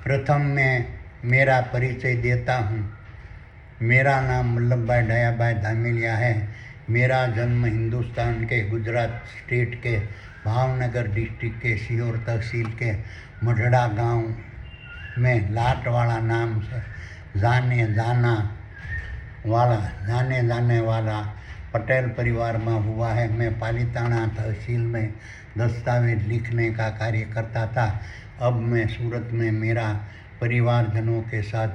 प्रथम मैं मेरा परिचय देता हूँ। मेरा नाम वल्लभभाई दयाभाई धामेलिया है। मेरा जन्म हिंदुस्तान के गुजरात स्टेट के भावनगर डिस्ट्रिक्ट के सीहोर तहसील के मढ़ड़ा गांव में लाटवाड़ा नाम से जाने जाने वाला पटेल परिवार में हुआ है। मैं पालीताना तहसील में दस्तावेज लिखने का कार्य करता था। अब मैं सूरत में मेरा परिवारजनों के साथ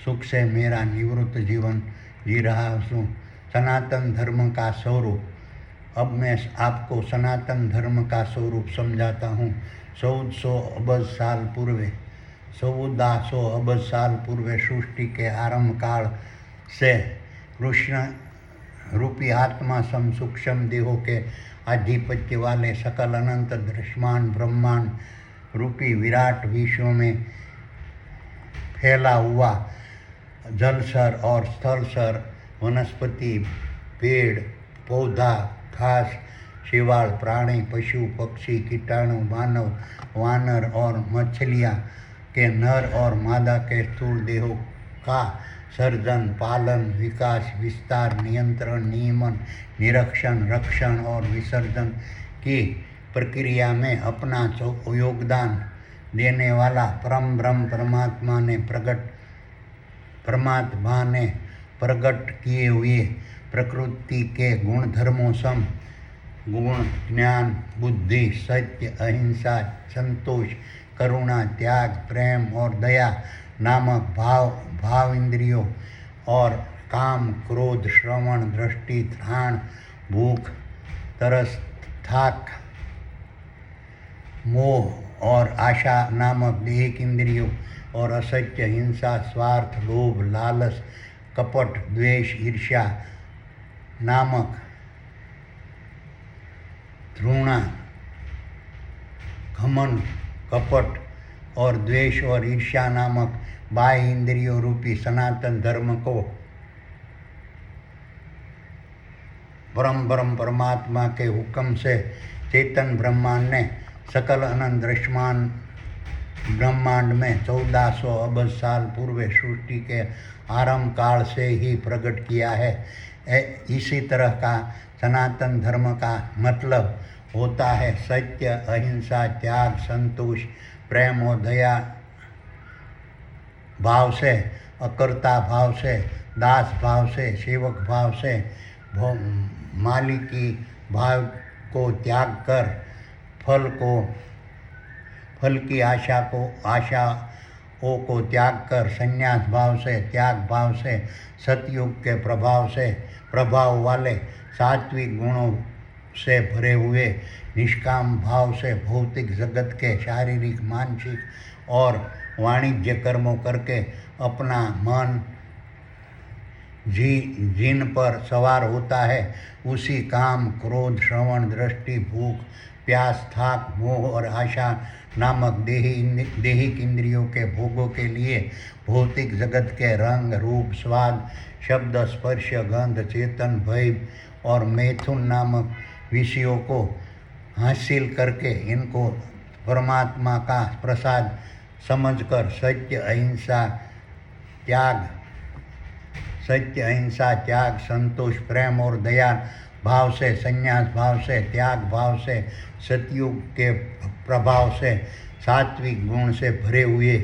सुख से मेरा निवृत्त जीवन जी रहा हूँ। सनातन धर्म का स्वरूप। अब मैं आपको सनातन धर्म का स्वरूप समझाता हूँ। 1400 अबज साल पूर्व सृष्टि के आरंभ काल से कृष्ण रूपी आत्मा सम सूक्ष्म देहों के आधिपत्य वाले सकल अनंत दृश्यमान ब्रह्मांड रूपी विराट विश्व में फैला हुआ जलसर और स्थलसर वनस्पति, पेड़ पौधा, घास, शिवाल, प्राणी, पशु, पक्षी, कीटाणु, मानव, वानर और मछलियाँ के नर और मादा के स्थूल देहों का सर्जन, पालन, विकास, विस्तार, नियंत्रण, नियमन, निरीक्षण, रक्षण और विसर्जन की प्रक्रिया में अपना योगदान देने वाला परम ब्रह्म परमात्मा ने प्रकट किए हुए प्रकृति के गुणधर्मों सम गुण, ज्ञान, बुद्धि, सत्य, अहिंसा, संतोष, करुणा, त्याग, प्रेम और दया नामक भाव इंद्रियों और काम, क्रोध, श्रवण, दृष्टि, घ्राण, भूख, तरस, थाक, मोह और आशा नामक देहिक इंद्रियों और असत्य, हिंसा, स्वार्थ, लोभ, लालच, कपट, द्वेष, ईर्ष्या नामक घृणा, घमंड, कपट और द्वेष और ईर्ष्या नामक बाह्य इंद्रियों रूपी सनातन धर्म को ब्रह्म परमात्मा के हुक्म से चेतन ब्रह्मांड ने सकल अनंत दृश्यमान ब्रह्मांड में 1400 अबज साल पूर्व सृष्टि के आरंभ काल से ही प्रकट किया है। इसी तरह का सनातन धर्म का मतलब होता है सत्य, अहिंसा, त्याग, संतोष, प्रेम और दया भाव से, अकर्ता भाव से, दास भाव से, सेवक भाव से, मालिकी भाव को त्याग कर फल की आशाओं को त्याग कर संन्यास भाव से, त्याग भाव से, सतयुग के प्रभाव वाले सात्विक गुणों से भरे हुए निष्काम भाव से भौतिक जगत के शारीरिक, मानसिक और वाणिज्य कर्मों करके अपना मन जिन पर सवार होता है उसी काम, क्रोध, श्रवण, दृष्टि, भूख, प्यास, थाक, मोह और आशा नामक देहिक इंद्रियों के भोगों के लिए भौतिक जगत के रंग, रूप, स्वाद, शब्द, स्पर्श, गंध, चेतन, भय और मैथुन नामक विषयों को हासिल करके इनको परमात्मा का प्रसाद समझकर सत्य, अहिंसा, त्याग, संतोष, प्रेम और दया भाव से, संन्यास भाव से, त्याग भाव से, सतयुग के प्रभाव से, सात्विक गुण से भरे हुए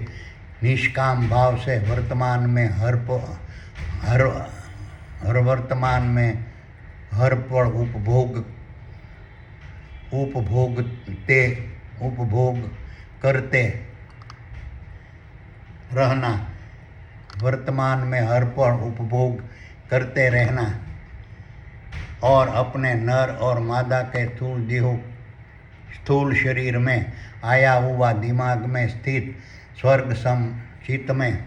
निष्काम भाव से वर्तमान में हर पल उपभोग करते रहना, वर्तमान में हर पल उपभोग करते रहना और अपने नर और मादा के स्थूल शरीर में आया हुआ दिमाग में स्थित स्वर्ग सम चित्त में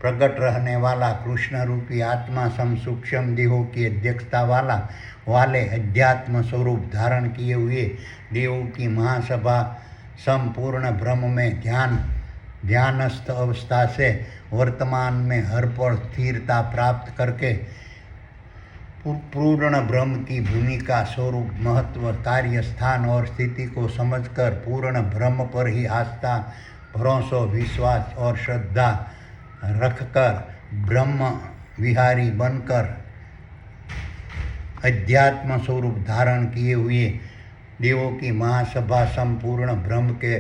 प्रकट रहने वाला कृष्ण रूपी आत्मा सम सूक्ष्म देहों की अध्यक्षता वाले अध्यात्म स्वरूप धारण किए हुए देवों की महासभा संपूर्ण ब्रह्म में ध्यानस्थ अवस्था से वर्तमान में हर पल स्थिरता प्राप्त करके पूर्ण ब्रह्म की भूमिका, स्वरूप, महत्व, कार्य, स्थान और स्थिति को समझकर पूर्ण ब्रह्म पर ही आस्था भरोसा, विश्वास और श्रद्धा रखकर ब्रह्म विहारी बनकर अध्यात्म स्वरूप धारण किए हुए देवों की महासभा संपूर्ण ब्रह्म के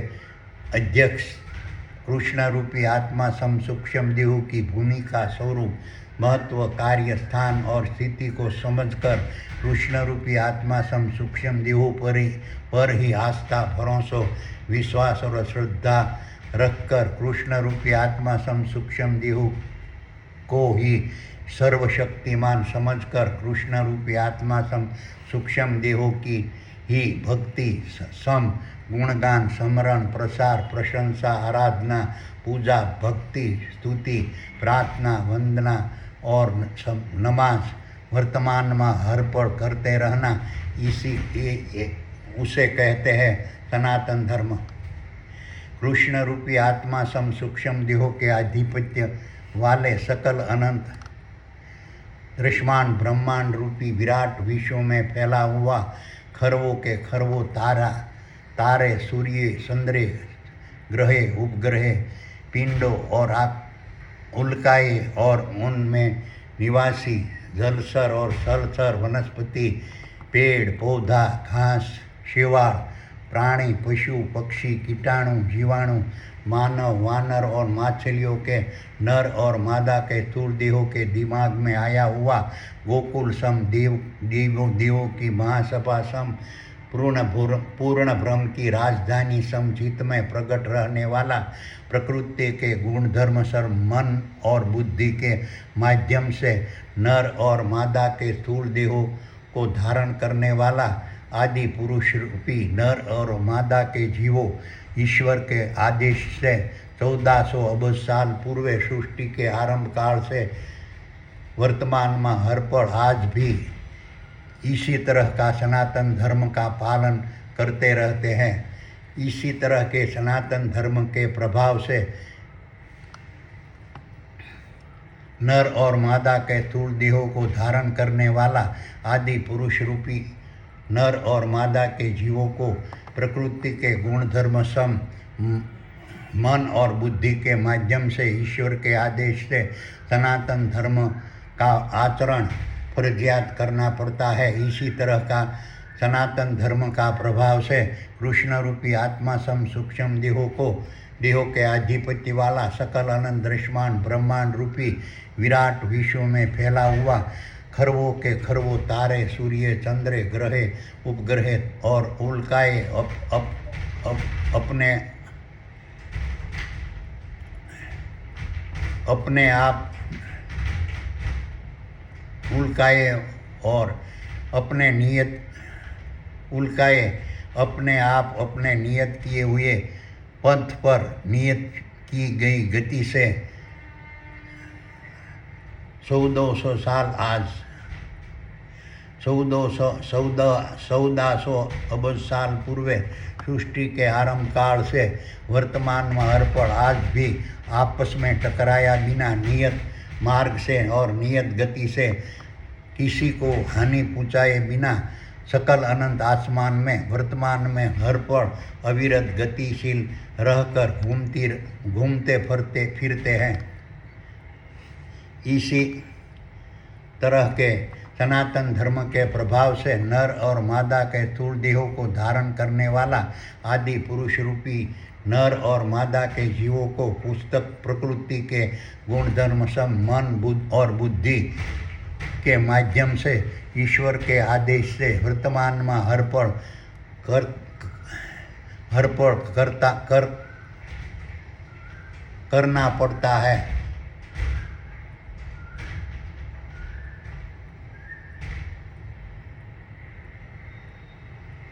अध्यक्ष कृष्ण रूपी आत्मा सम सूक्ष्म देहों की भूमिका स्वरूप महत्व, कार्य, स्थान और स्थिति को समझकर कृष्ण रूपी आत्मा सम सूक्ष्म देहों पर ही आस्था, भरोसा, विश्वास और श्रद्धा रखकर कृष्ण रूपी आत्मा सम सूक्ष्म देहों को ही सर्वशक्तिमान समझकर कृष्ण रूपी आत्मा सम सूक्ष्म देहों की ही भक्ति, सम गुणगान, स्मरण, प्रसार, प्रशंसा, आराधना, पूजा, भक्ति, स्तुति, प्रार्थना, वंदना और नमाज वर्तमान में हर पल करते रहना, उसे कहते हैं सनातन धर्म। कृष्ण रूपी आत्मा सम सूक्ष्म देहों के आधिपत्य वाले सकल अनंत दृश्यमान ब्रह्मांड रूपी विराट विश्व में फैला हुआ खरवों के खरवों तारे, सूर्य, चंद्र, ग्रह, उपग्रह, पिंडों और उल्काएँ और उनमें निवासी जलचर और स्थलचर, वनस्पति, पेड़ पौधा, घास, शेवाल, प्राणी, पशु, पक्षी, कीटाणु, जीवाणु, मानव, वानर और मछलियों के नर और मादा के स्थूल देहों के दिमाग में आया हुआ गोकुल सम देवों की महासभा सम पूर्ण ब्रह्म की राजधानी सम चित्त में प्रकट रहने वाला प्रकृति के गुणधर्म सर मन और बुद्धि के माध्यम से नर और मादा के स्थूल देहों को धारण करने वाला आदि पुरुष रूपी नर और मादा के जीवों ईश्वर के आदेश से 1400 अबज साल पूर्व सृष्टि के आरंभ काल से वर्तमान में हर पल आज भी इसी तरह का सनातन धर्म का पालन करते रहते हैं। इसी तरह के सनातन धर्म के प्रभाव से नर और मादा के स्थूल देहों को धारण करने वाला आदि पुरुष रूपी नर और मादा के जीवों को प्रकृति के गुणधर्म सम मन और बुद्धि के माध्यम से ईश्वर के आदेश से सनातन धर्म का आचरण फर्जियात करना पड़ता है। इसी तरह का सनातन धर्म का प्रभाव से कृष्ण रूपी आत्मा सम सूक्ष्म देहों के आधिपत्य वाला सकल अनंत दृश्यमान ब्रह्मांड रूपी विराट विश्व में फैला हुआ खरवों के खरवों तारे, सूर्य, चंद्र, ग्रह, उपग्रह और उल्काएँ अपने आप उल्काएँ और अपने नियत किए हुए पंथ पर नियत की गई गति से 1400 साल आज 1400 अबज साल पूर्व सृष्टि के आरंभ काल से वर्तमान में हर पल आज भी आपस में टकराया बिना नियत मार्ग से और नियत गति से किसी को हानि पहुँचाए बिना सकल अनंत आसमान में वर्तमान में हर पल अविरत गतिशील रहकर घूमते फिरते हैं। इसी तरह के सनातन धर्म के प्रभाव से नर और मादा के स्थूल देहों को धारण करने वाला आदि पुरुष रूपी नर और मादा के जीवों को पुस्तक प्रकृति के गुणधर्म सम मन और बुद्धि के माध्यम से ईश्वर के आदेश से वर्तमान में हर पल करना पड़ता है।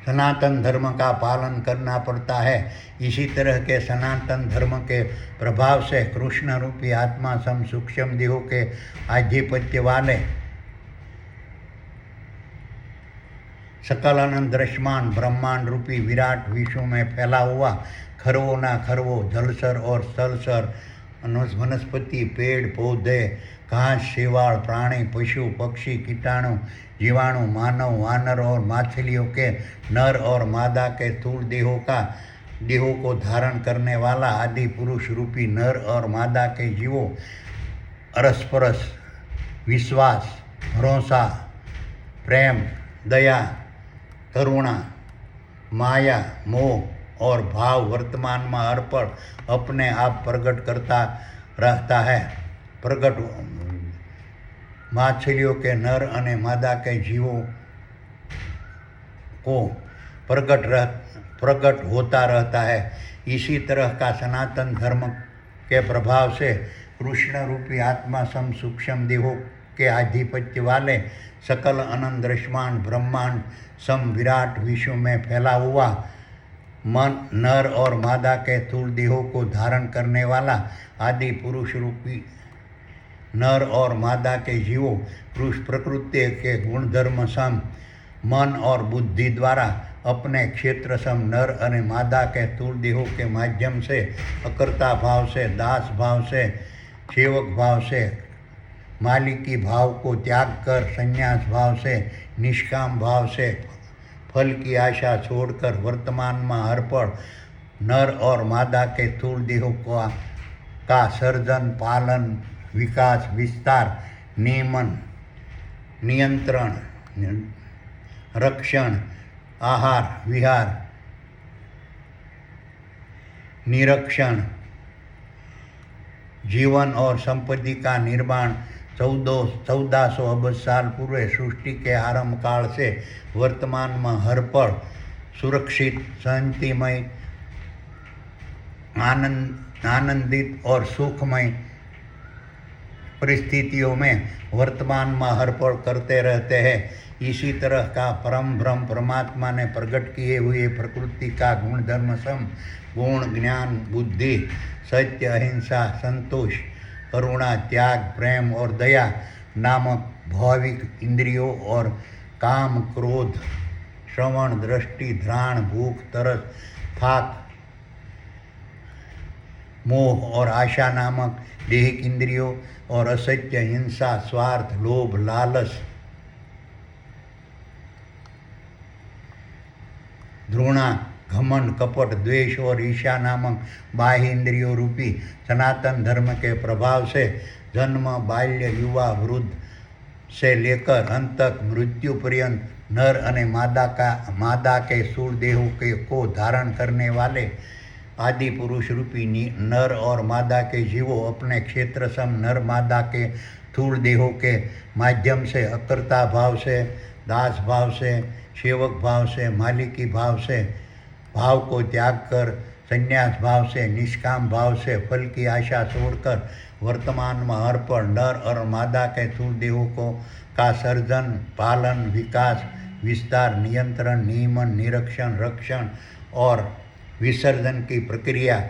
सनातन धर्म का पालन करना पड़ता है। इसी तरह के सनातन धर्म के प्रभाव से कृष्ण रूपी आत्मा सम सूक्ष्म देहों के आधिपत्य वाले सकल अनंत दृश्यमान ब्रह्मांड रूपी विराट विश्व में फैला हुआ खरवों ना खरवों जलचर और स्थलचर वनस्पति, पेड़ पौधे, घास, शेवाल, प्राणी, पशु, पक्षी, कीटाणु, जीवाणु, मानव, वानर और मछलियों के नर और मादा के स्थूल देहों का देहों को धारण करने वाला आदि पुरुष रूपी नर और मादा के जीवों अरसपरस विश्वास, भरोसा, प्रेम, दया, करुणा, माया, मोह और भाव वर्तमान में अर्पण अपने आप प्रकट करता रहता है। प्रकट माछलियों के नर अने मादा के जीवों को प्रकट होता रहता है। इसी तरह का सनातन धर्म के प्रभाव से कृष्ण रूपी आत्मा सम सूक्ष्म देहों के आधिपत्य वाले सकल अनंत दृश्यमान ब्रह्मांड सम विराट विश्व में फैला हुआ मन नर और मादा के स्थूल देहों को धारण करने वाला आदि पुरुष रूपी नर और मादा के जीवों पुरुष प्रकृति के गुणधर्म सम मन और बुद्धि द्वारा अपने क्षेत्र सम नर और मादा के स्थूल देहों के माध्यम से अकर्ता भाव से, दास भाव से, सेवक भाव से, मालिकी भाव को त्याग कर संन्यास भाव से, निष्काम भाव से, फल की आशा छोड़कर वर्तमान में अर्पण नर और मादा के स्थूल देहों का सर्जन, पालन, विकास, विस्तार, नियमन, नियंत्रण, रक्षण, आहार, विहार, निरीक्षण, जीवन और संपत्ति का निर्माण 1400 अबज साल पूर्व सृष्टि के आरंभ काल से वर्तमान में हर पल सुरक्षित, शांतिमय, आनंदित और सुखमय परिस्थितियों में वर्तमान में हर पल करते रहते हैं। इसी तरह का परम ब्रह्म परमात्मा ने प्रकट किए हुए प्रकृति का गुणधर्म सम गुण, ज्ञान, बुद्धि, सत्य, अहिंसा, संतोष, करुणा, त्याग, प्रेम और दया नामक भाविक इंद्रियों और काम, क्रोध, श्रवण, दृष्टि, घ्राण, भूख, तरस, थाक, मोह और आशा नामक देहिक इंद्रियों और असत्य, हिंसा, स्वार्थ, लोभ, लालच, घृणा, घमंड, कपट, द्वेष और ईर्ष्या नामक बाह्य इंद्रियों रूपी सनातन धर्म के प्रभाव से जन्म, बाल्य, युवा, वृद्ध से लेकर अंत तक मृत्यु पर्यंत नर अने मादा के स्थूल देहों को धारण करने वाले आदि पुरुष रूपी नर और मादा के जीवों अपने क्षेत्र सम नर मादा के स्थूल देहों के माध्यम से अकर्ता भाव से, दास भाव से, सेवक भाव से, मालिकी भाव से, भाव को त्याग कर संन्यास भाव से, निष्काम भाव से, फल की आशा छोड़कर वर्तमान में अर्पण नर और मादा के स्थूल देहों का सर्जन, पालन, विकास, विस्तार, नियंत्रण, नियमन, निरीक्षण, रक्षण और विसर्जन की प्रक्रिया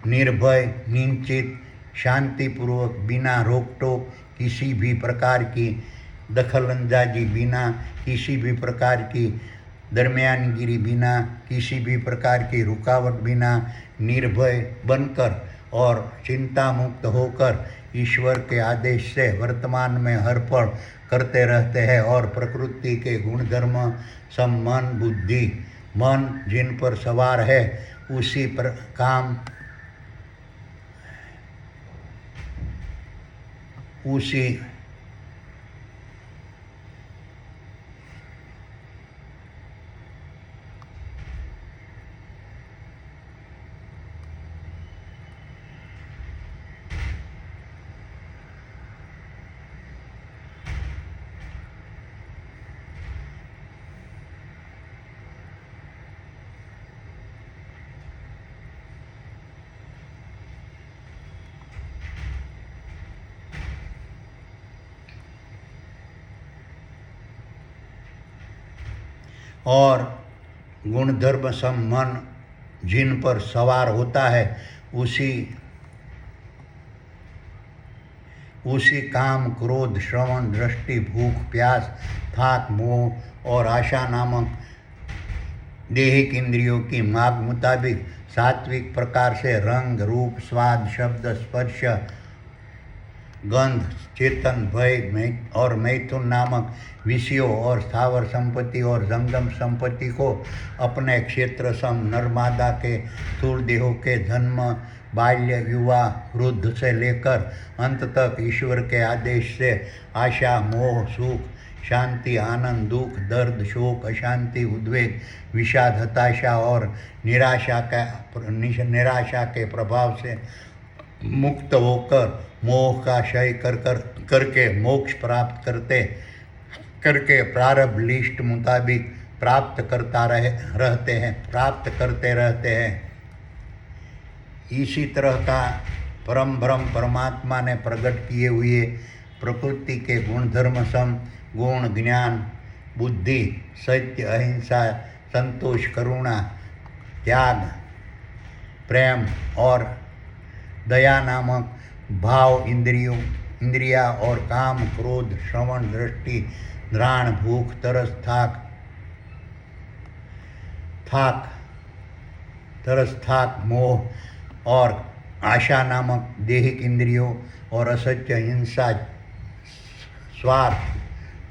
निर्भय, निश्चित, शांतिपूर्वक, बिना रोक टोक, किसी भी प्रकार की दखलंदाजी बिना, किसी भी प्रकार की दरमियानगिरी बिना, किसी भी प्रकार की रुकावट बिना, निर्भय बनकर और चिंता मुक्त होकर ईश्वर के आदेश से वर्तमान में हर पल करते रहते हैं और प्रकृति के गुणधर्म सम मन, बुद्धि, मन जिन पर सवार है उसी पर काम उसी और गुणधर्म सम मन जिन पर सवार होता है उसी काम, क्रोध, श्रवण, दृष्टि, भूख, प्यास, थाक, मोह और आशा नामक देहिक इंद्रियों की माग मुताबिक सात्विक प्रकार से रंग, रूप, स्वाद, शब्द, स्पर्श, गंध, चेतन, भय और मैथुन नामक विषयों और स्थावर संपत्ति और जंगम संपत्ति को अपने क्षेत्र सम नर्मदा के स्थूल देहों के जन्म, बाल्य, युवा, वृद्ध से लेकर अंत तक ईश्वर के आदेश से आशा, मोह, सुख, शांति, आनंद, दुख, दर्द, शोक, अशांति, उद्वेग, विषाद, हताशा और निराशा के प्रभाव से मुक्त होकर मोह का क्षय करके मोक्ष प्राप्त करके प्रारब्ध लिस्ट मुताबिक प्राप्त करते रहते हैं। इसी तरह का परम ब्रह्म परमात्मा ने प्रकट किए हुए प्रकृति के गुणधर्म सम गुण, ज्ञान, बुद्धि, सत्य, अहिंसा, संतोष, करुणा, त्याग, प्रेम और दया नामक भाव इंद्रिया और काम, क्रोध, श्रवण, दृष्टि, घ्राण, भूख, तरस, थाक, मोह और आशा नामक देहिक इंद्रियों और असत्य, हिंसा, स्वार्थ,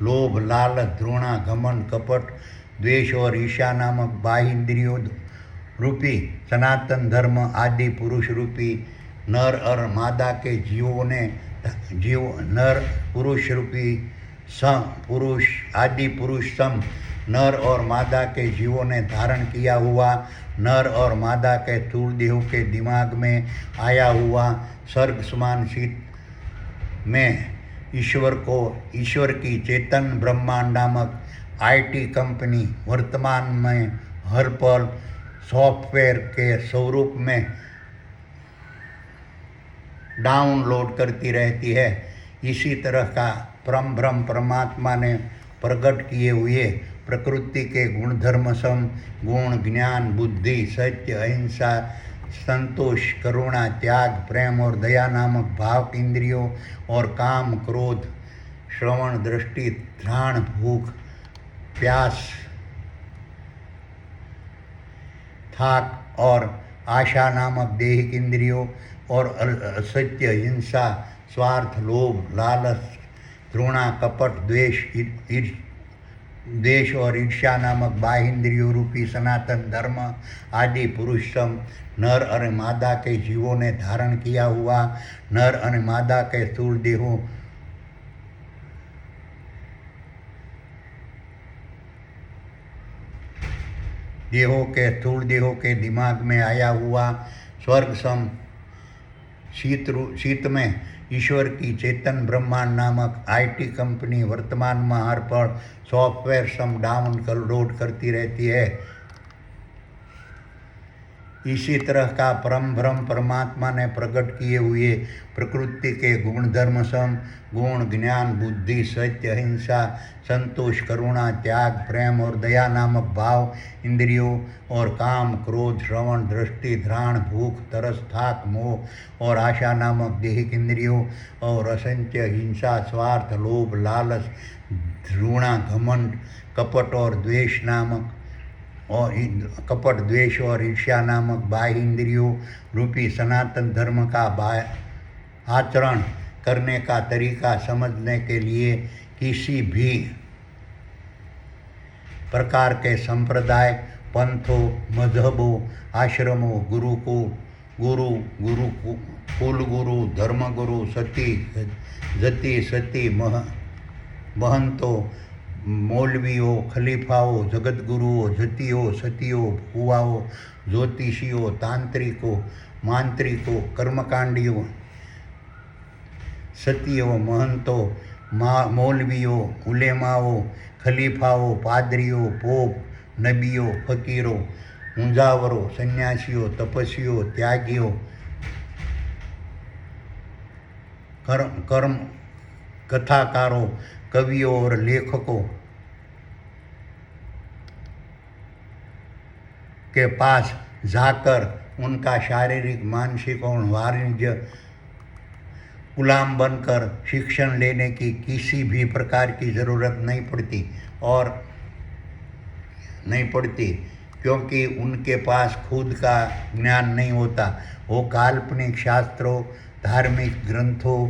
लोभ, लालच, घृणा, घमंड, कपट, द्वेष और ईर्ष्या नामक बाह्य इंद्रियों रूपी सनातन धर्म आदि पुरुष रूपी नर और मादा के नर पुरुष रूपी पुरुष सम नर और मादा के जीवों ने धारण किया हुआ नर और मादा के स्थूल देहों के दिमाग में आया हुआ स्वर्ग समान शीत में ईश्वर की चेतन ब्रह्मांड नामक IT कंपनी वर्तमान में हर पल सॉफ्टवेयर के स्वरूप में डाउनलोड करती रहती है। इसी तरह का परम ब्रह्म परमात्मा ने प्रकट किए हुए प्रकृति के गुणधर्म सम गुण, ज्ञान, बुद्धि, सत्य, अहिंसा, संतोष, करुणा, त्याग, प्रेम और दया नामक भाव इंद्रियों और काम, क्रोध, श्रवण, दृष्टि, घ्राण, भूख, प्यास, थाक और आशा नामक देहिक इंद्रियों और असत्य, हिंसा, स्वार्थ, लोभ, लालच, घृणा, कपट, द्वेष और ईर्ष्या नामक बाह्य इंद्रियों रूपी सनातन धर्म आदि पुरुष सम नर और मादा के जीवों ने धारण किया हुआ नर और मादा के स्थूल देहों के दिमाग में आया हुआ स्वर्ग सम शीत में ईश्वर की चेतन ब्रह्मांड नामक IT कंपनी वर्तमान में हर पल सॉफ्टवेयर सम डाउनलोड करती रहती है। इसी तरह का परम ब्रह्म परमात्मा ने प्रकट किए हुए प्रकृति के गुणधर्म सम गुण, ज्ञान, बुद्धि, सत्य, अहिंसा, संतोष, करुणा, त्याग, प्रेम और दया नामक भाव इंद्रियों और काम, क्रोध, श्रवण, दृष्टि, घ्राण, भूख, तरस, थाक, मोह और आशा नामक देहिक इंद्रियों और असंख्य हिंसा, स्वार्थ, लोभ, लालच, घृणा, घमंड, कपट और द्वेष और ईर्ष्या नामक बाह्य इंद्रियों रूपी सनातन धर्म का आचरण करने का तरीका समझने के लिए किसी भी प्रकार के संप्रदाय, पंथों, मजहबों, आश्रमों, कुलगुरु, धर्मगुरु, सती, महंतों, मौलवियों, खलीफाओं, जगतगुरुओं, सतियों, फुआओं, ज्योतिषियों, तांत्रिकों, मांत्रिकों, कर्मकांडियों, सतियों, महंतों, मौलवियों, उलेमाओं, खलीफाओं, पादरियों, पोप, नबियों, फकीरों, मुंजावरों, सन्यासियों, तपस्वियों, त्यागियों, कर्म कथाकारों, कवियों और लेखकों के पास जाकर उनका शारीरिक, मानसिक और वाणिज्य गुलाम बनकर शिक्षण लेने की किसी भी प्रकार की ज़रूरत नहीं पड़ती क्योंकि उनके पास खुद का ज्ञान नहीं होता। वो काल्पनिक शास्त्रों, धार्मिक ग्रंथों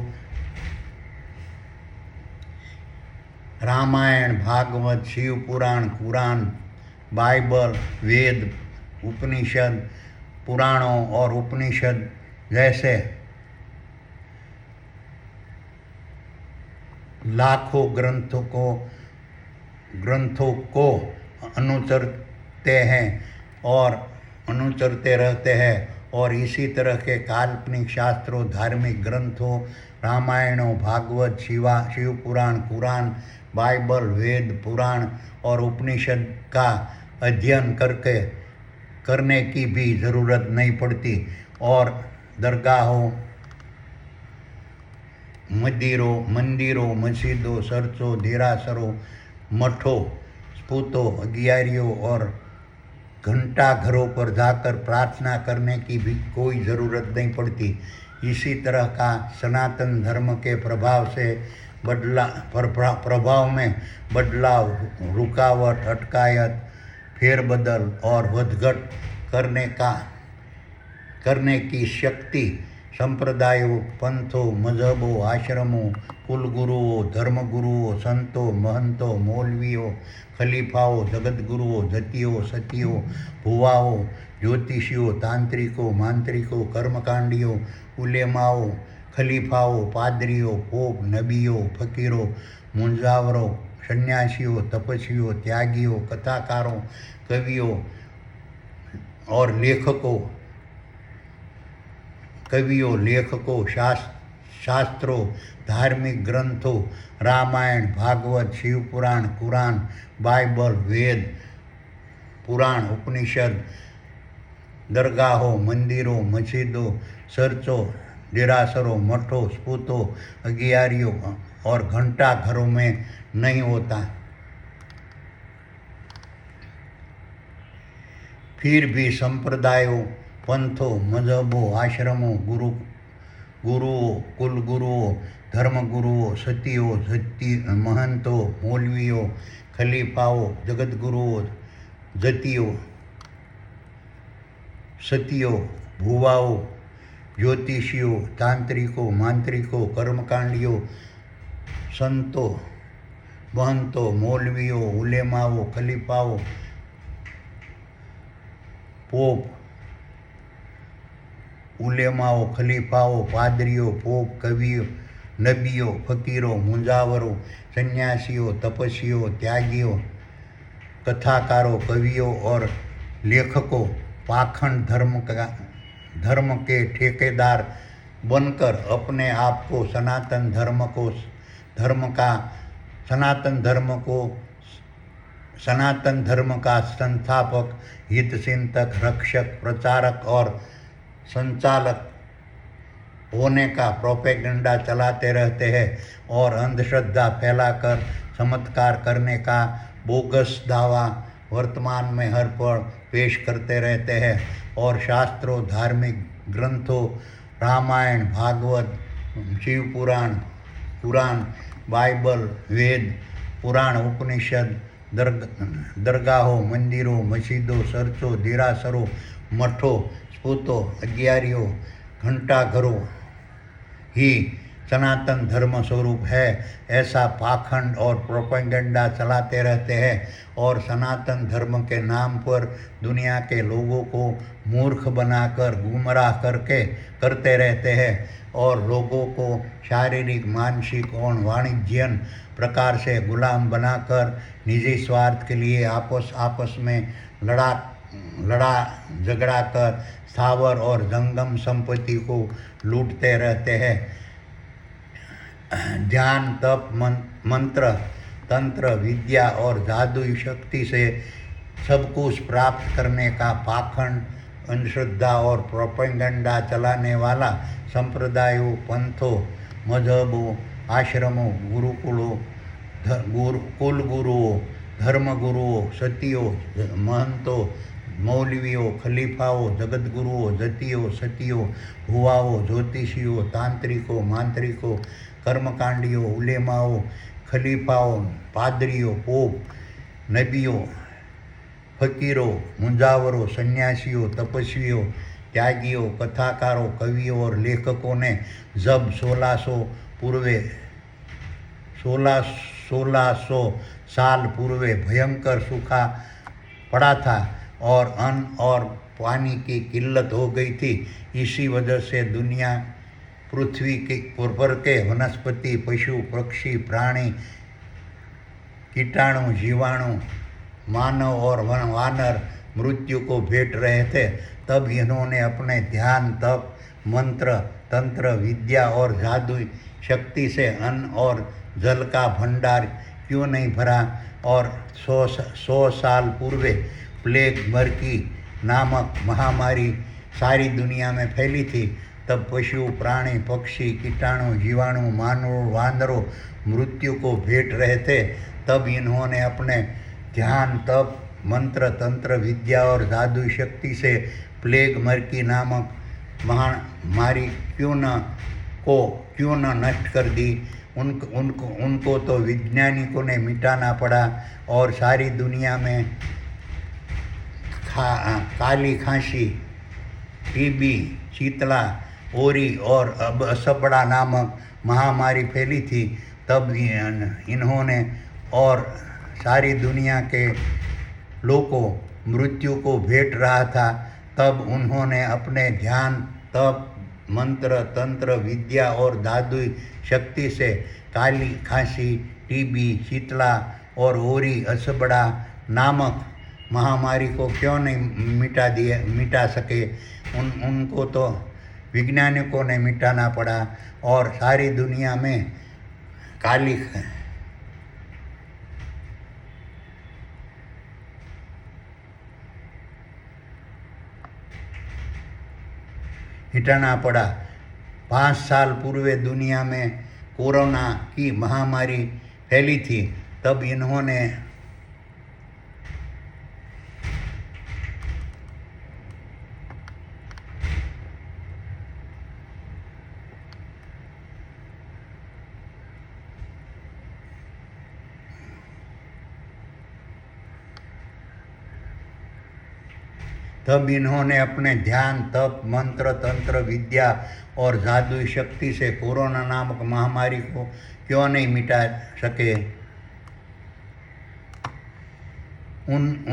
रामायण, भागवत, शिव पुराण, कुरान, बाइबल, वेद, उपनिषद, पुराणों और उपनिषद जैसे लाखों ग्रंथों को अनुसरते हैं और अनुसरते रहते हैं, और इसी तरह के काल्पनिक शास्त्रों, धार्मिक ग्रंथों, रामायणों, भागवत, शिव पुराण, कुरान, बाइबल, वेद, पुराण और उपनिषद का अध्ययन करने की भी ज़रूरत नहीं पड़ती, और दरगाहों, मंदिरों, मस्जिदों, चर्चों, देरासरों, मठों, स्पूतों, अगियारियों और घंटा घरों पर जाकर प्रार्थना करने की भी कोई ज़रूरत नहीं पड़ती। इसी तरह का सनातन धर्म के प्रभाव में बदलाव, रुकावट, अटकायत, फेरबदल और વધઘટ करने की शक्ति संप्रदायों, पंथों, मजहबों, आश्रमों, कुलगुरुओं, धर्मगुरुओं, संतों, महंतों, मौलवियों, खलीफाओं, जगतगुरुओं, जतियों, सतियों, भुवाओं, ज्योतिषियों, तांत्रिकों, मांत्रिकों, कर्मकांडियों, उलेमाओं, खलीफाओं, पादरियों, पोप, नबियों, फकीरों, मुंजावरों, सन्यासियों, तपस्वियों, त्यागियों, कथाकारों, कवियों और लेखकों, शास्त्रों, धार्मिक ग्रंथों, रामायण, भागवत, शिव पुराण, कुरान, बाइबल, वेद, पुराण, उपनिषद, दरगाहों, मंदिरों, मस्जिदों, चर्चों, देरासरों, मठों, स्पूतों, अगियारियों और घंटा घरों में नहीं होता। फिर भी संप्रदायों, पंथों, मजहबों, आश्रमों, गुरुओं, कुलगुरुओं, धर्मगुरुओं, सतियों, महंतों, मौलवियों, खलीफाओं, जगतगुरुओं, जतियों, सतियों, भुवाओं, ज्योतिषियों, तांत्रिकों, मांत्रिकों, कर्मकांडियों, संतों, महंतों, मौलवियों, उलेमाओं, खलीफाओं, पादरियों, पोप, कवियों, नबियों, फकीरों, मुंजावरों, सन्यासियों, तपस्वियों, त्यागियों, कथाकारों, कवियों और लेखकों पाखंड धर्म के ठेकेदार बनकर अपने आप को सनातन धर्म का संस्थापक, हितचिंतक, रक्षक, प्रचारक और संचालक होने का प्रोपेगेंडा चलाते रहते हैं, और अंधश्रद्धा फैलाकर चमत्कार करने का बोगस दावा वर्तमान में हर पल पेश करते रहते हैं, और शास्त्रों, धार्मिक ग्रंथों, रामायण, भागवत, शिव पुराण, कुरान, बाइबल, वेद, पुराण, उपनिषद, दरगाहों, मंदिरों, मस्जिदों, चर्चों, देरासरों, मठों, स्पूतों, अगियारियों, घंटाघरों ही सनातन धर्म स्वरूप है, ऐसा पाखंड और प्रोपेगेंडा चलाते रहते हैं, और सनातन धर्म के नाम पर दुनिया के लोगों को मूर्ख बनाकर गुमराह करते रहते हैं, और लोगों को शारीरिक, मानसिक और वाणिज्यन प्रकार से गुलाम बनाकर निजी स्वार्थ के लिए आपस में लड़ा झगड़ा कर स्थावर और जंगम संपत्ति को लूटते रहते हैं। ध्यान, तप, मंत्र, तंत्र, विद्या और जादुई शक्ति से सब कुछ प्राप्त करने का पाखंड, अंधश्रद्धा और प्रोपेगेंडा चलाने वाला संप्रदायों, पंथों, मजहबों, आश्रमों, कुलगुरुओं, धर्मगुरुओं, सतियों, महंतों, मौलवियों, खलीफाओं, जगतगुरुओं, जतियों, सतियों, भुवाओं, ज्योतिषियों, तांत्रिकों, मांत्रिकों, कर्मकांडियों, उलेमाओं, खलीफाओं, पादरियों, पोप, नबियों, फकीरों, मुंजावरों, सन्यासियों, तपस्वियों, त्यागियों, कथाकारों, कवियों और लेखकों ने जब 1600 1600 साल पूर्व भयंकर सूखा पड़ा था और अन्न और पानी की किल्लत हो गई थी। इसी वजह से दुनिया पृथ्वी के पर के वनस्पति, पशु, पक्षी, प्राणी, कीटाणु, जीवाणु, मानव और वानर मृत्यु को भेंट रहे थे। तब इन्होंने अपने ध्यान, तप, मंत्र, तंत्र, विद्या और जादुई शक्ति से अन्न और जल का भंडार क्यों नहीं भरा। और 100 साल पूर्व प्लेग मर्की नामक महामारी सारी दुनिया में फैली थी। तब पशु, प्राणी, पक्षी, कीटाणु, जीवाणु, मानव, वानरों मृत्यु को भेंट रहे थे। तब इन्होंने अपने ध्यान, तप, मंत्र, तंत्र, विद्या और जादुई शक्ति से प्लेग मर्की नामक महामारी क्यों न नष्ट कर दी। उनको तो वैज्ञानिकों ने मिटाना पड़ा और सारी दुनिया में काली खांसी, टीबी, शीतला, ओरी और अब असबड़ा नामक महामारी फैली थी। तब इन्होंने और सारी दुनिया के लोगों मृत्यु को भेंट रहा था। तब उन्होंने अपने ध्यान, तप, मंत्र, तंत्र, विद्या और जादुई शक्ति से काली खांसी, टीबी, शीतला और ओरी असबड़ा नामक महामारी को क्यों नहीं मिटा सके। उनको तो वैज्ञानिकों ने मिटाना पड़ा और सारी दुनिया में काली मिटाना पड़ा। 5 साल पूर्व दुनिया में कोरोना की महामारी फैली थी। तब इन्होंने अपने ध्यान, तप, मंत्र, तंत्र, विद्या और जादुई शक्ति से कोरोना नामक महामारी को क्यों नहीं मिटा सके।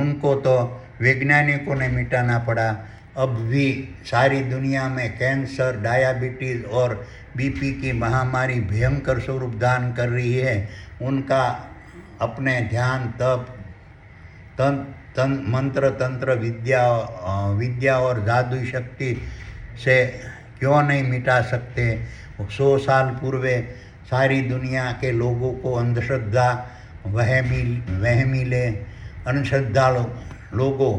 उनको तो वैज्ञानिकों ने मिटाना पड़ा। अब भी सारी दुनिया में कैंसर, डायबिटीज़ और बीपी की महामारी भयंकर स्वरूप धारण कर रही है। उनका अपने ध्यान, तप, मंत्र, तंत्र, विद्या और जादुई शक्ति से क्यों नहीं मिटा सकते। 100 साल पूर्व सारी दुनिया के लोगों को अंधश्रद्धा, वहमीले, अनश्रद्धालु लोगों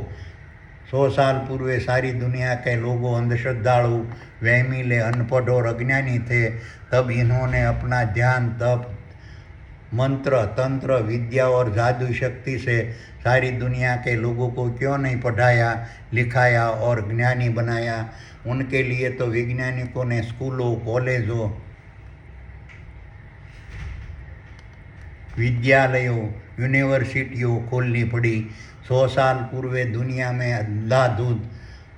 100 साल पूर्व सारी दुनिया के लोगों अंधश्रद्धालु, वहमीले, अनपढ़ और अज्ञानी थे। तब इन्होंने अपना ध्यान, तप, मंत्र, तंत्र, विद्या और जादुई शक्ति से सारी दुनिया के लोगों को क्यों नहीं पढ़ाया, लिखाया और ज्ञानी बनाया। उनके लिए तो वैज्ञानिकों ने स्कूलों, कॉलेजों, विद्यालयों, यूनिवर्सिटियों खोलनी पड़ी। 100 साल पूर्व दुनिया में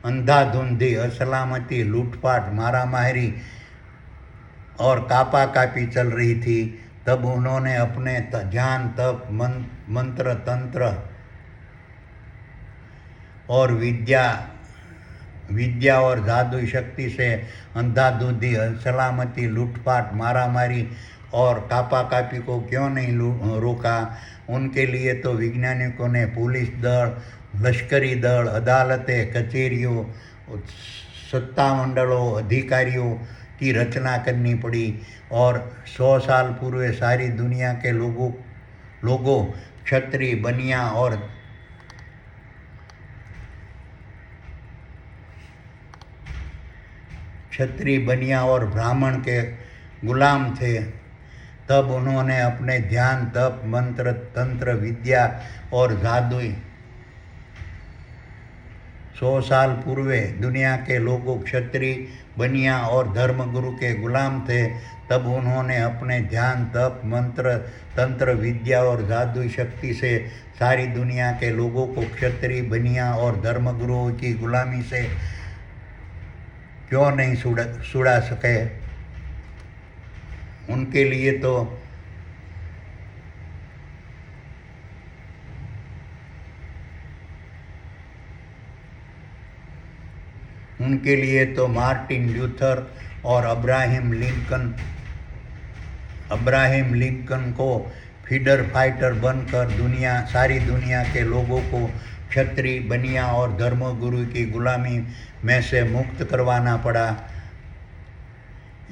अंधाधुंधी असलामती, लूटपाट, मारामारी और कापी चल रही थी। तब उन्होंने अपने ध्यान, तप, मंत्र, तंत्र और विद्या और जादुई शक्ति से अंधाधुंधी सलामती, लूटपाट, मारामारी और कापी को क्यों नहीं रोका। उनके लिए तो वैज्ञानिकों ने पुलिस दल, लश्करी दल, अदालतें, कचहरियों, सत्तामंडलों, अधिकारियों की रचना करनी पड़ी। और 100 साल पूर्व सारी दुनिया के लोगों क्षत्रिय, बनिया और ब्राह्मण के गुलाम थे। तब उन्होंने अपने ध्यान, तप, मंत्र, तंत्र, विद्या और जादुई 100 साल पूर्व दुनिया के लोगों क्षत्रिय, बनिया और धर्मगुरु के गुलाम थे। तब उन्होंने अपने ध्यान, तप, मंत्र, तंत्र, विद्या और जादुई शक्ति से सारी दुनिया के लोगों को क्षत्रिय, बनिया और धर्मगुरुओं की गुलामी से क्यों नहीं छुड़ा सके। उनके लिए तो उनके लिए तो मार्टिन ल्यूथर और अब्राहम लिंकन को फीडर फाइटर बनकर सारी दुनिया के लोगों को क्षत्रिय, बनिया और धर्मगुरु की गुलामी में से मुक्त करवाना पड़ा।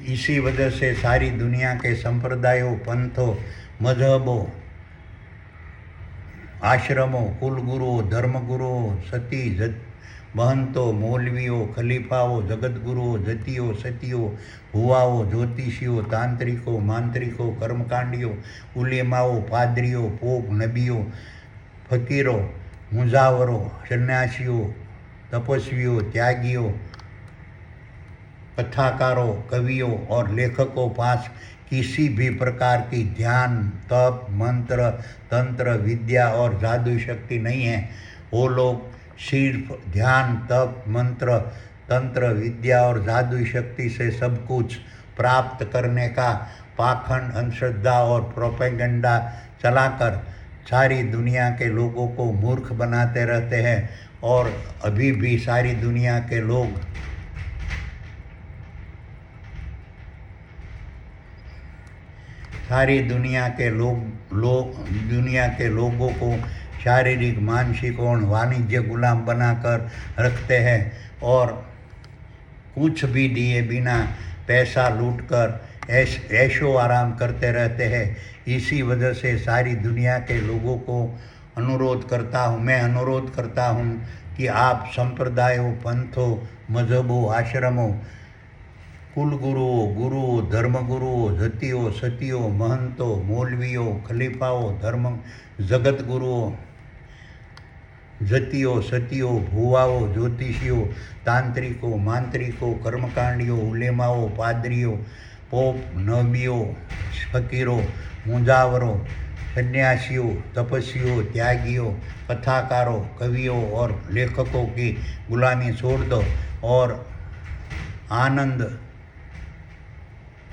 इसी वजह से सारी दुनिया के संप्रदायों, पंथों, मजहबों, आश्रमों, कुलगुरुओं, धर्मगुरुओं, सती महंतों, मौलवियों, खलीफाओं, जगतगुरुओं, जतियों, सतियों, हुआओं, ज्योतिषियों, तांत्रिकों, मांत्रिकों, कर्मकांडियों, उलेमाओं, पादरियों, पोप, नबियों, फकीरों, मुजावरों, सन्यासियों, तपस्वियों, त्यागियों, कथाकारों, कवियों और लेखकों पास किसी भी प्रकार की ध्यान, तप, मंत्र, तंत्र, विद्या और जादू शक्ति नहीं है। वो लोग सिर्फ ध्यान, तप, मंत्र, तंत्र, विद्या और जादू शक्ति से सब कुछ प्राप्त करने का पाखंड, अंधश्रद्धा और प्रोपेगेंडा चलाकर सारी दुनिया के लोगों को मूर्ख बनाते रहते हैं। और अभी भी सारी दुनिया के लोग दुनिया के लोगों को शारीरिक, मानसिक और वाणिज्य गुलाम बनाकर रखते हैं और कुछ भी दिए बिना पैसा लूटकर ऐशो आराम करते रहते हैं। इसी वजह से सारी दुनिया के लोगों को मैं अनुरोध करता हूँ कि आप संप्रदायों, पंथों, मजहबों, आश्रमों, कुलगुरुओं, गुरुओं, धर्मगुरुओं, जतियों, सतियों, महंतों, मौलवियों, खलीफाओं, जगतगुरुओं, जतियों, सतियों, भुवाओं, ज्योतिषियों, तांत्रिकों, मांत्रिकों, कर्मकांडियों, उलेमाओं, पादरियों, पोप, नबियों, फकीरों, मुजावरों, सन्यासियों, तपस्वियों, त्यागियों, कथाकारों, कवियों और लेखकों की गुलामी छोड़ दो और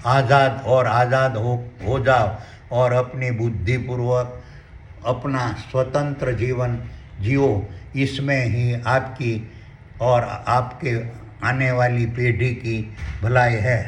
आज़ाद हो जाओ और अपनी बुद्धिपूर्वक अपना स्वतंत्र जीवन जियो। इसमें ही आपकी और आपके आने वाली पीढ़ी की भलाई है।